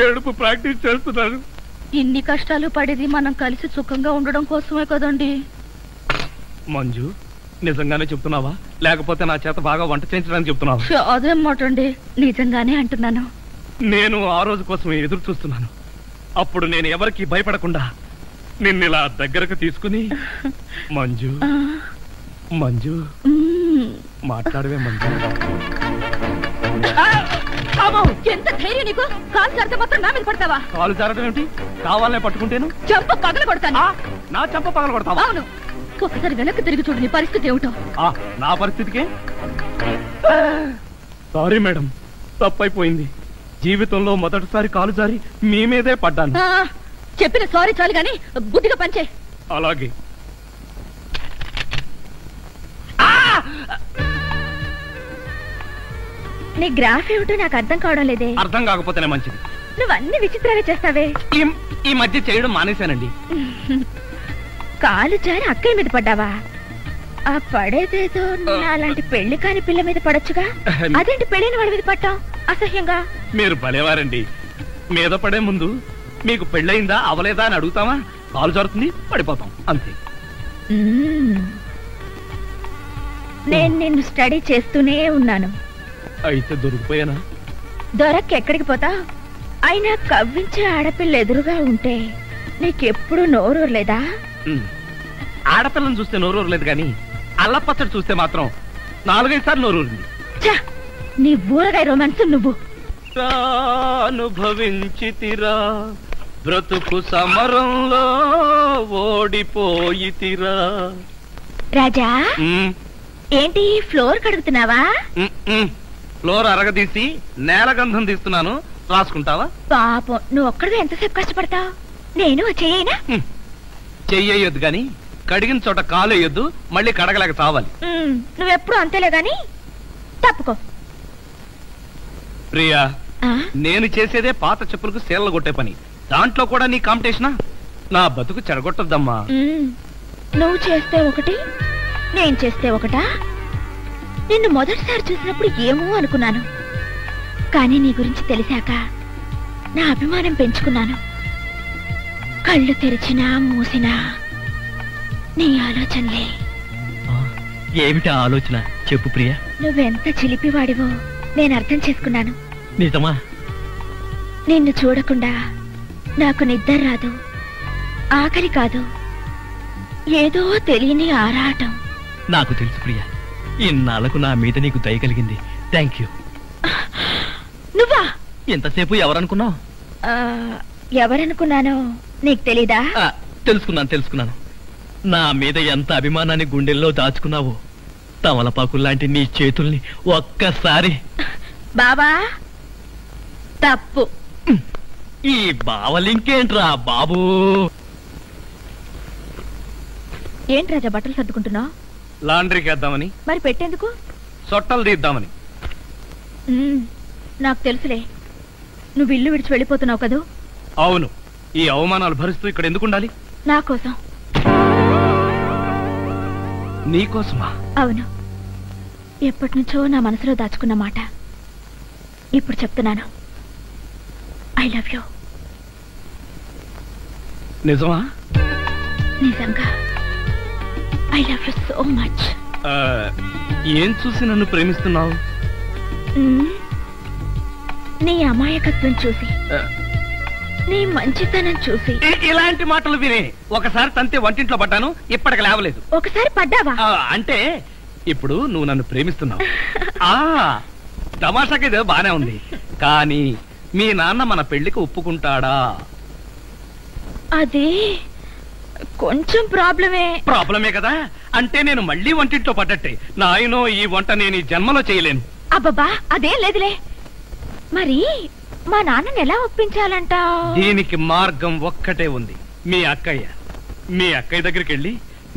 ఏడుపు ప్రాక్టీస్ చేస్తున్నాను. ఇన్ని కష్టాలు పడేది మనం కలిసి సుఖంగా ఉండడం కోసమే కదండి. మంజు, నిజంగానే చెప్తున్నావా లేకపోతే నా చేత బాగా వంట చేయించడానికి చెప్తున్నావా? అదేం మాట అండి, నిజంగానే అంటున్నాను. నేను ఆ రోజు కోసం ఎదురు చూస్తున్నాను. అప్పుడు నేను ఎవరికి భయపడకుండా నిన్నిలా దగ్గరకు తీసుకుని మంజు మంజు మాట్లాడవే మంజు. ఎంత ధైర్యం నీకు? కాలు జారితే మాత్రం నా మీద పడతావా? కాలు జారడం ఏమిటి? కావాలనే పట్టుకుంటేను చెంప పగల కొడతాను. నా చెంప పగల కొడతావా? అవును. ఒకసారి వెనక్కి తిరిగి చూడు, నీ పరిస్థితి ఏమిటో. నా పరిస్థితికే సారీ మేడం, తప్పైపోయింది. జీవితంలో మొదటిసారి కాలు జారి మీ మీదే పడ్డాను. చెప్పిన సారీ చాలు గాని బుద్ధిగా పంచే. అలాగే. నీ గ్రాఫ్ ఏమిటో నాకు అర్థం కావడం లేదే. అర్థం కాకపోతేనే మంచిది. నువ్వు అన్ని విచిత్రంగా చేస్తావే. ఈ మధ్య చేయడం మానేశానండి. కాలు జారి అక్కయ్య మీద పడ్డావా? ఆ పడేదేదో అలాంటి పెళ్లి కాని పిల్ల మీద పడొచ్చుగా. అదేంటి పెళ్లిని వాడి మీద పట్టాం అసహ్యంగా? మీరు భలేవారండి. మీద పడే ముందు మీకు పెళ్ళయిందా అవలేదా అని అడుగుతామా? కాలు జారుతుంది, పడిపోతాం అంతే. నేను నిన్ను స్టడీ చేస్తూనే ఉన్నాను. అయితే దొరికిపోయానా? దొరక్క ఎక్కడికి పోతా? అయినా కవ్వించే ఆడపిల్ల ఎదురుగా ఉంటే నీకెప్పుడు నోరూరు లేదా? ఆడపిల్లని చూస్తే నోరూరు లేదు కానీ అల్లపచ్చడి చూస్తే మాత్రం 4-5 సార్లు నోరూరింది. నీ ఊరగాయ రొమాన్స్ నువ్వు. అనుభవించితిరా బ్రతుకు సమరంలో ఓడిపోయితిరా. రాజా, ఏంటి ఫ్లోర్ కడుగుతున్నావా? ఫ్లోర్ అరగదీసి నేల గంధం తీస్తున్నాను, రాసుకుంటావా? పాపం, నువ్వు ఒక్కడిగా ఎంతసేపు కష్టపడతావు? నేను చెయ్యనా? చెయ్యొద్దు గాని కడిగిన చోట కాలు వేయొద్దు, మళ్ళీ కడగలేక చావాలి. నువ్వెప్పుడు అంతేలే గాని తప్పుకో. ప్రియా, నేను చేసేదే పాత చెప్పులకు సేలలు కొట్టే పని. దాంట్లో కూడా నీ కాంపిటీషనా? నా బతుకు చెడగొట్టద్దమ్మా. నువ్వు చేస్తే ఒకటి, నేను చేస్తే ఒకటా? నిన్ను మొదటిసారి చూసినప్పుడు ఏమో అనుకున్నాను, కానీ నీ గురించి తెలిసాక నా అభిమానం పెంచుకున్నాను. కళ్ళు తెరిచినా మూసినా నీ ఆలోచనలే. ఏమిటి ఆలోచన? చెప్పు ప్రియా. నువ్వెంత చిలిపివాడివో నేను అర్థం చేసుకున్నాను. నిజమా? నిన్ను చూడకుండా నాకు నిద్ర రాదు, ఆకలి కాదు, ఏదో తెలియని ఆరాటం. నాకు తెలుసు ప్రియా, ఇన్నాళ్లకు నా మీద నీకు దయ కలిగింది. Thank you. నువ్వా? ఎంతసేపు ఎవరనుకున్నావు? ఎవరనుకున్నానో నీకు తెలీదా? తెలుసుకున్నాను. నా మీద ఎంత అభిమానాన్ని గుండెల్లో దాచుకున్నావో. తమలపాకుల్లాంటి నీ చేతుల్ని ఒక్కసారి. బాబా, తప్పు. ఈ బావలింకేంట్రా బాబు? ఏంటి రాజా బట్టలు సర్దుకుంటున్నావు? లాండ్రీకి వేద్దామని. మరి పెట్టేందుకు? సొట్టలు తీద్దామని. నాకు తెలుసులే, నువ్వు ఇల్లు విడిచి వెళ్ళిపోతున్నావు కదూ? అవును. ఈ అవమానాలు భరిస్తూ ఇక్కడ ఎందుకు ఉండాలి? నా కోసం. నీకోసమా? అవును. ఎప్పటి నుంచో నా మనసులో దాచుకున్న మాట ఇప్పుడు చెప్తున్నాను. I love you. నిజమా? నిజంగా. I love you so much. ఏం చూసి నన్ను ప్రేమిస్తున్నావు? నీ అమాయకత్వం చూసి, నీ మంచితనం చూసి. ఇలాంటి మాటలు వినే ఒకసారి తంతే వంటింట్లో పడ్డాను, ఇప్పటికి లేవలేదు. ఒకసారి పడ్డావా? అంటే ఇప్పుడు నువ్వు నన్ను ప్రేమిస్తున్నావు. తమాషాకేదో బానే ఉంది, కానీ మీ నాన్న మన పెళ్లికి ఒప్పుకుంటాడా? అది కొంచెం ప్రాబ్లమే కదా. అంటే నేను మళ్ళీ వంటింట్లో పడ్డట్టే. నాయనో, ఈ వంట నేను ఈ జన్మలో చేయలేను. అబ్బబ్బా, అదేం లేదులే. మరి మా నాన్నని ఎలా ఒప్పించాలంట? దీనికి మార్గం ఒక్కటే ఉంది. మీ అక్కయ్య దగ్గరికి వెళ్ళి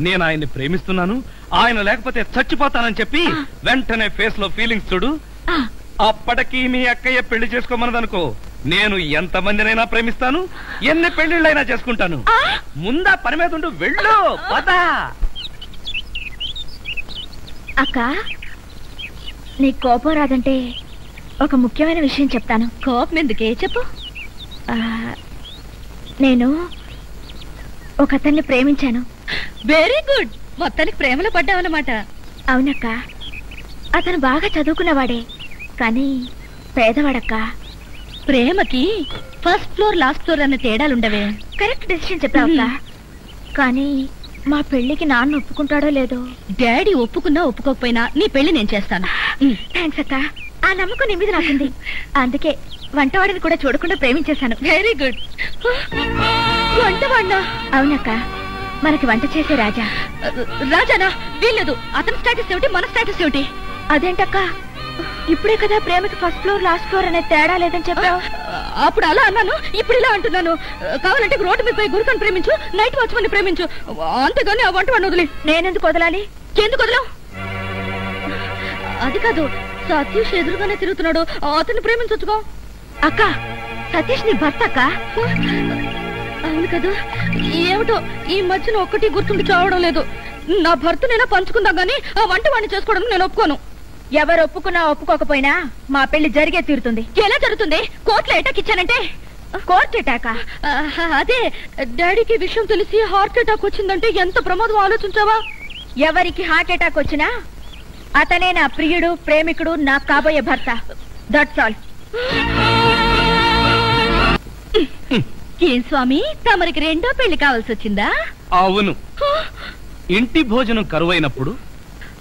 నేను ఆయన్ని ప్రేమిస్తున్నాను, ఆయన లేకపోతే చచ్చిపోతానని చెప్పి వెంటనే ఫేస్ లో ఫీలింగ్స్ చూడు. అప్పటికి మీ అక్కయ్య పెళ్లి చేసుకోమన్నదనుకో, నేను ఎంతమందినైనా ప్రేమిస్తాను, ఎన్ని పెళ్లిళ్ళైనా చేసుకుంటాను. ముందా పని మీద ఉండు, వెళ్ళు. అక్క, నీ కోపం రాదంటే ఒక ముఖ్యమైన విషయం చెప్తాను. కోపం ఎందుకే చెప్పు. నేను ఒక అతన్ని ప్రేమించాను. వెరీ గుడ్, మొత్తానికి ప్రేమలో పడ్డావన్నమాట. అవునక్క, అతను బాగా చదువుకున్నవాడే, కానీ పేదవాడక్క. ప్రేమకి ఫస్ట్ ఫ్లోర్ లాస్ట్ ఫ్లోర్ అన్న తేడాలుండవే. Correct decision చెప్పావక్క. కానీ మా పెళ్లికి నాన్న ఒప్పుకుంటాడో లేదో. డాడీ ఒప్పుకున్నా ఒప్పుకోకపోయినా నీ పెళ్లి నేను చేస్తాను. థ్యాంక్స్ అక్క, ఆ నమ్మకం నీ మీద నాకుంది. అందుకే వంటవాడిని కూడా చూడకుండా ప్రేమించేశాను. Very good. వంటవాడినా? అవునక్క, మనకి వంట చేసే రాజా. రాజానా? వీల్లేదు. అతని స్టేటస్ ఏమిటి, మన స్టేటస్ ఏమిటి? అదేంటక్క, ఇప్పుడే కదా ప్రేమకి ఫస్ట్ ఫ్లోర్ లాస్ట్ ఫ్లోర్ అనే తేడా లేదని చెప్పావు. అప్పుడు అలా అన్నాను, ఇప్పుడు ఇలా అంటున్నాను. కావాలంటే రోడ్డు మీద పోయి గురుకని ప్రేమించు, నైట్ వాచ్మన్ ప్రేమించు, అంతేగాని ఆ వంటవాడిని వదిలే. నేనెందుకు వదలాలి? ఎందుకు వదలవు? అది కాదు, సతీష్ ఎదురుగానే తిరుగుతున్నాడు, అతన్ని ప్రేమించొచ్చుకో. అక్క, సతీష్ నీ భర్త అక్క. అవును కదా, ఏమిటో ఈ మధ్యన ఒక్కటి గుర్తుండి చావడం లేదు. నా భర్త నేనా పంచుకుందాం గానీ ఆ వంటవాడిని చేసుకోవడం నేను ఒప్పుకోను. ఎవరు ఒప్పుకున్నా ఒప్పుకోకపోయినా మా పెళ్లి జరిగే తీరుతుంది. ఎలా జరుగుతుంది? కోర్టులో అటాక్ ఇచ్చానంటే? కోర్టు అటాకా? అదే, డాడీకి విషయం తెలిసి హార్ట్ అటాక్ వచ్చిందంటే ఎంత ప్రమాదం ఆలోచించావా? ఎవరికి హార్ట్ అటాక్ వచ్చినా అతనే నా ప్రియుడు, ప్రేమికుడు, నా కాబోయే భర్త. That's all. ఏం స్వామి, తమరికి రెండో పెళ్లి కావాల్సి వచ్చిందా? అవును. ఇంటి భోజనం కరువైనప్పుడు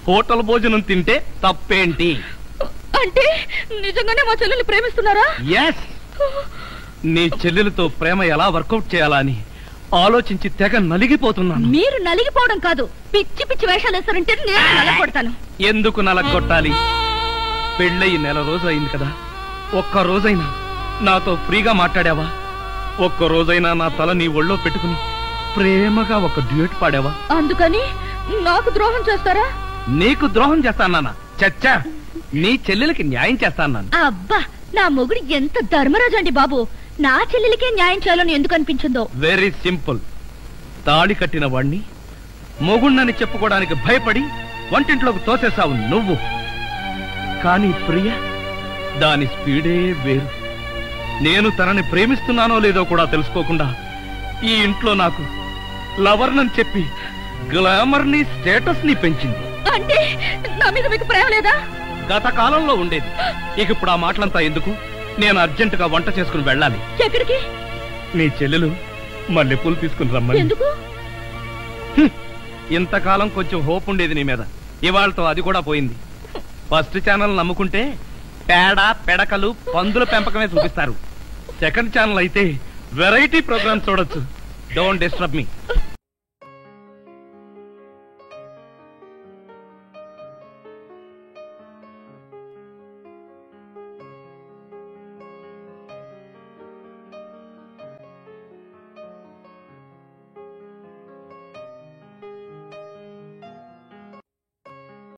హోటల్ భోజనం తింటే తప్పేంటి? అంటే నిజంగానే మా చెల్లెల్ని ప్రేమిస్తున్నారా? ఎస్. నీ చెల్లెలతో ప్రేమ ఎలా వర్కౌట్ చేయాలా అని ఆలోచించి తెగ నలిగిపోతున్నాను. మీరు నలిగిపోవడం కాదు, పిచ్చి పిచ్చి వేషాలు వేస్తారంటే నేను నలగొడతాను. ఎందుకు నలగొట్టాలి? పెళ్ళయి నెల రోజు అయింది కదా, ఒక్క రోజైనా నాతో ఫ్రీగా మాట్లాడావా? ఒక్క రోజైనా నా తల నీ ఒళ్ళో పెట్టుకుని ప్రేమగా ఒక డ్యూయట్ పాడావా? అందుకని నాకు ద్రోహం చేస్తారా? నీకు ద్రోహం చేస్తానా? చచ్చా, నీ చెల్లెలకి న్యాయం చేస్తాను. అబ్బా, నా మొగుడు ఎంత ధర్మరాజు అండి బాబు. నా చెల్లెలికే న్యాయం చేయాలని ఎందుకు అనిపించిందో? Very simple. తాళి కట్టిన వాణ్ణి మొగుణ్ణని చెప్పుకోవడానికి భయపడి వంటింట్లోకి తోసేసావు నువ్వు. కానీ ప్రియ, దాని స్పీడే వేరు. నేను తనని ప్రేమిస్తున్నానో లేదో కూడా తెలుసుకోకుండా ఈ ఇంట్లో నాకు లవర్నని చెప్పి గ్లామర్ ని, స్టేటస్ ని పెంచింది. అంటే నా మీద మీకు ప్రేమ లేదా? గత కాలంలో ఉండేది. ఇక ఇప్పుడు ఆ మాటలంతా ఎందుకు? నేను అర్జెంటుగా వంట చేసుకుని వెళ్ళాలి. ఎక్కడికి? నీ చెల్లెలు మల్లెపూలు తీసుకుని రమ్మని. ఎందుకు? ఇంతకాలం కొంచెం హోప్ ఉండేది నీ మీద, ఇవాళతో అది కూడా పోయింది. ఫస్ట్ ఛానల్ నమ్ముకుంటే పేడ, పెడకలు, పందుల పెంపకమే చూపిస్తారు. సెకండ్ ఛానల్ అయితే వెరైటీ ప్రోగ్రామ్స్ చూడొచ్చు. Don't disturb me.